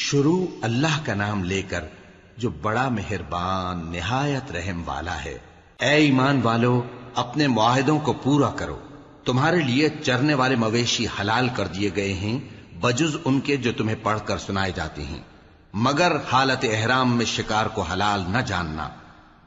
شروع اللہ کا نام لے کر جو بڑا مہربان نہایت رحم والا ہے۔ اے ایمان والو، اپنے معاہدوں کو پورا کرو۔ تمہارے لیے چرنے والے مویشی حلال کر دیے گئے ہیں بجز ان کے جو تمہیں پڑھ کر سنائے جاتے ہیں، مگر حالت احرام میں شکار کو حلال نہ جاننا۔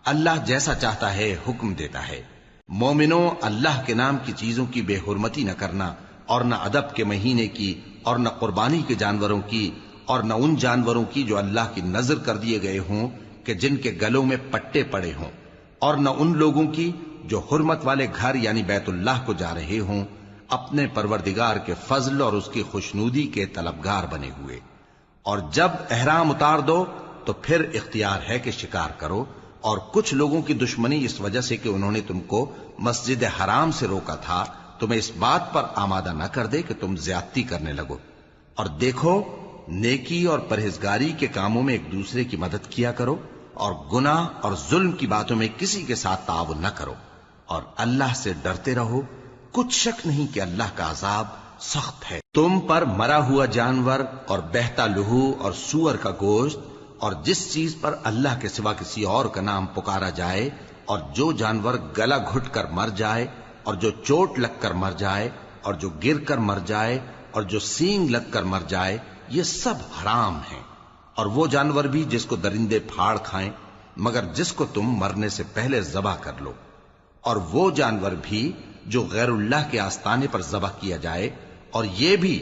اللہ جیسا چاہتا ہے حکم دیتا ہے۔ مومنوں، اللہ کے نام کی چیزوں کی بے حرمتی نہ کرنا، اور نہ ادب کے مہینے کی، اور نہ قربانی کے جانوروں کی، اور نہ ان جانوروں کی جو اللہ کی نذر کر دیے گئے ہوں کہ جن کے گلوں میں پٹے پڑے ہوں، اور نہ ان لوگوں کی جو حرمت والے گھر یعنی بیت اللہ کو جا رہے ہوں اپنے پروردگار کے فضل اور اس کی خوشنودی کے طلبگار بنے ہوئے۔ اور جب احرام اتار دو تو پھر اختیار ہے کہ شکار کرو، اور کچھ لوگوں کی دشمنی اس وجہ سے کہ انہوں نے تم کو مسجد حرام سے روکا تھا تمہیں اس بات پر آمادہ نہ کر دے کہ تم زیادتی کرنے لگو۔ اور دیکھو، نیکی اور پرہیزگاری کے کاموں میں ایک دوسرے کی مدد کیا کرو، اور گناہ اور ظلم کی باتوں میں کسی کے ساتھ تعاون نہ کرو، اور اللہ سے ڈرتے رہو۔ کچھ شک نہیں کہ اللہ کا عذاب سخت ہے۔ تم پر مرا ہوا جانور اور بہتا لہو اور سور کا گوشت اور جس چیز پر اللہ کے سوا کسی اور کا نام پکارا جائے، اور جو جانور گلا گھٹ کر مر جائے، اور جو چوٹ لگ کر مر جائے، اور جو گر کر مر جائے، اور جو سینگ لگ کر مر جائے، یہ سب حرام ہیں۔ اور وہ جانور بھی جس کو درندے پھاڑ کھائیں، مگر جس کو تم مرنے سے پہلے ذبح کر لو، اور وہ جانور بھی جو غیر اللہ کے آستانے پر ذبح کیا جائے، اور یہ بھی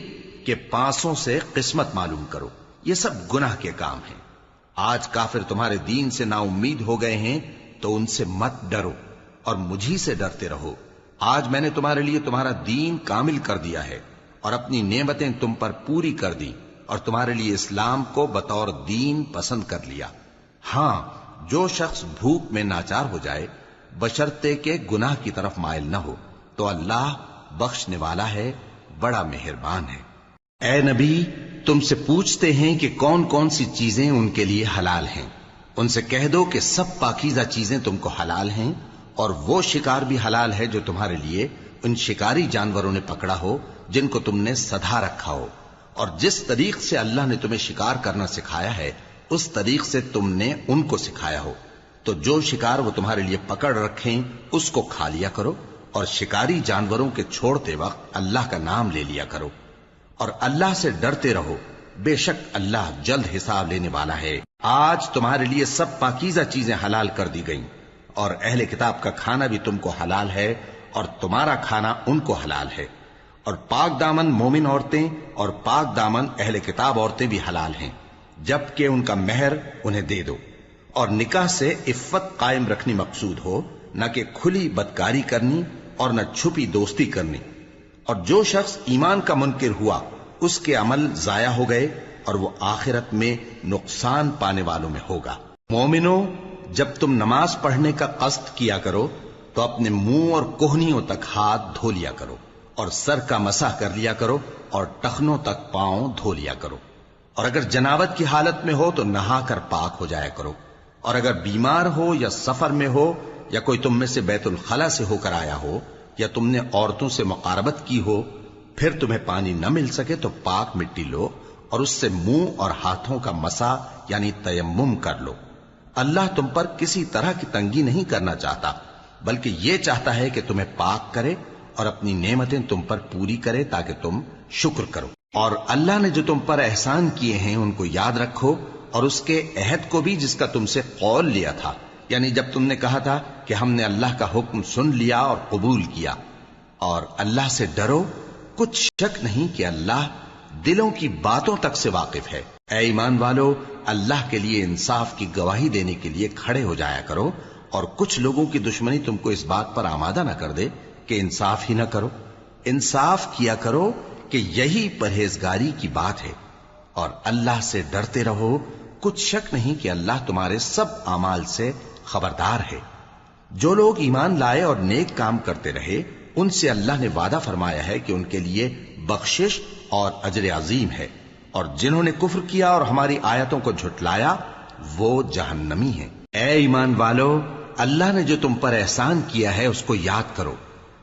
کہ پانسوں سے قسمت معلوم کرو، یہ سب گناہ کے کام ہیں۔ آج کافر تمہارے دین سے نا امید ہو گئے ہیں تو ان سے مت ڈرو اور مجھی سے ڈرتے رہو۔ آج میں نے تمہارے لیے تمہارا دین کامل کر دیا ہے اور اپنی نعمتیں تم پر پوری کر دی، اور تمہارے لیے اسلام کو بطور دین پسند کر لیا۔ ہاں، جو شخص بھوک میں ناچار ہو جائے بشرطے کہ گناہ کی طرف مائل نہ ہو تو اللہ بخشنے والا ہے، بڑا مہربان ہے۔ اے نبی، تم سے پوچھتے ہیں کہ کون کون سی چیزیں ان کے لیے حلال ہیں۔ ان سے کہہ دو کہ سب پاکیزہ چیزیں تم کو حلال ہیں، اور وہ شکار بھی حلال ہے جو تمہارے لیے ان شکاری جانوروں نے پکڑا ہو جن کو تم نے سدھا رکھا ہو، اور جس طریق سے اللہ نے تمہیں شکار کرنا سکھایا ہے اس طریق سے تم نے ان کو سکھایا ہو۔ تو جو شکار وہ تمہارے لیے پکڑ رکھیں اس کو کھا لیا کرو، اور شکاری جانوروں کے چھوڑتے وقت اللہ کا نام لے لیا کرو، اور اللہ سے ڈرتے رہو، بے شک اللہ جلد حساب لینے والا ہے۔ آج تمہارے لیے سب پاکیزہ چیزیں حلال کر دی گئیں، اور اہل کتاب کا کھانا بھی تم کو حلال ہے اور تمہارا کھانا ان کو حلال ہے، اور پاک دامن مومن عورتیں اور پاک دامن اہل کتاب عورتیں بھی حلال ہیں، جبکہ ان کا مہر انہیں دے دو۔ اور نکاح سے عفت قائم رکھنی مقصود ہو، نہ کہ کھلی بدکاری کرنی اور نہ چھپی دوستی کرنی۔ اور جو شخص ایمان کا منکر ہوا اس کے عمل ضائع ہو گئے اور وہ آخرت میں نقصان پانے والوں میں ہوگا۔ مومنوں، جب تم نماز پڑھنے کا قصد کیا کرو تو اپنے منہ اور کوہنیوں تک ہاتھ دھو لیا کرو، اور سر کا مسح کر لیا کرو، اور ٹخنوں تک پاؤں دھو لیا کرو، اور اگر جنابت کی حالت میں ہو تو نہا کر پاک ہو جایا کرو، اور اگر بیمار ہو یا سفر میں ہو یا کوئی تم میں سے بیت الخلا سے ہو کر آیا ہو یا تم نے عورتوں سے مقاربت کی ہو، پھر تمہیں پانی نہ مل سکے تو پاک مٹی لو اور اس سے منہ اور ہاتھوں کا مسح یعنی تیمم کر لو۔ اللہ تم پر کسی طرح کی تنگی نہیں کرنا چاہتا، بلکہ یہ چاہتا ہے کہ تمہیں پاک کرے اور اپنی نعمتیں تم پر پوری کرے تاکہ تم شکر کرو۔ اور اللہ نے جو تم پر احسان کیے ہیں ان کو یاد رکھو، اور اس کے عہد کو بھی جس کا تم سے قول لیا تھا، یعنی جب تم نے کہا تھا کہ ہم نے اللہ کا حکم سن لیا اور قبول کیا۔ اور اللہ سے ڈرو، کچھ شک نہیں کہ اللہ دلوں کی باتوں تک سے واقف ہے۔ اے ایمان والو، اللہ کے لیے انصاف کی گواہی دینے کے لیے کھڑے ہو جایا کرو، اور کچھ لوگوں کی دشمنی تم کو اس بات پر آمادہ نہ کر دے کہ انصاف ہی نہ کرو۔ انصاف کیا کرو کہ یہی پرہیزگاری کی بات ہے، اور اللہ سے ڈرتے رہو، کچھ شک نہیں کہ اللہ تمہارے سب اعمال سے خبردار ہے۔ جو لوگ ایمان لائے اور نیک کام کرتے رہے ان سے اللہ نے وعدہ فرمایا ہے کہ ان کے لیے بخشش اور اجر عظیم ہے، اور جنہوں نے کفر کیا اور ہماری آیتوں کو جھٹلایا وہ جہنمی ہیں۔ اے ایمان والو، اللہ نے جو تم پر احسان کیا ہے اس کو یاد کرو۔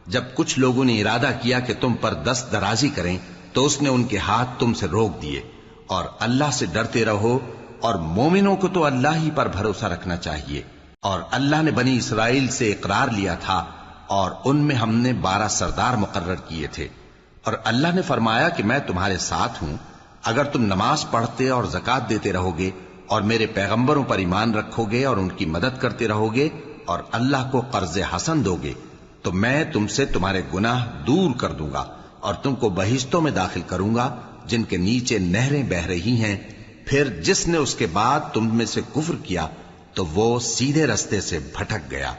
جب کچھ لوگوں نے ارادہ کیا کہ تم پر دست درازی کریں تو اس نے ان کے ہاتھ تم سے روک دیے، اور اللہ سے ڈرتے رہو، اور مومنوں کو تو اللہ ہی پر بھروسہ رکھنا چاہیے۔ اور اللہ نے بنی اسرائیل سے اقرار لیا تھا، اور ان میں ہم نے 12 سردار مقرر کیے تھے، اور اللہ نے فرمایا کہ میں تمہارے ساتھ ہوں، اگر تم نماز پڑھتے اور زکات دیتے رہو گے اور میرے پیغمبروں پر ایمان رکھو گے اور ان کی مدد کرتے رہو گے اور اللہ کو قرض حسن دو گے، تو میں تم سے تمہارے گناہ دور کر دوں گا اور تم کو بہشتوں میں داخل کروں گا جن کے نیچے نہریں بہ رہی ہیں۔ پھر جس نے اس کے بعد تم میں سے کفر کیا تو وہ سیدھے رستے سے بھٹک گیا۔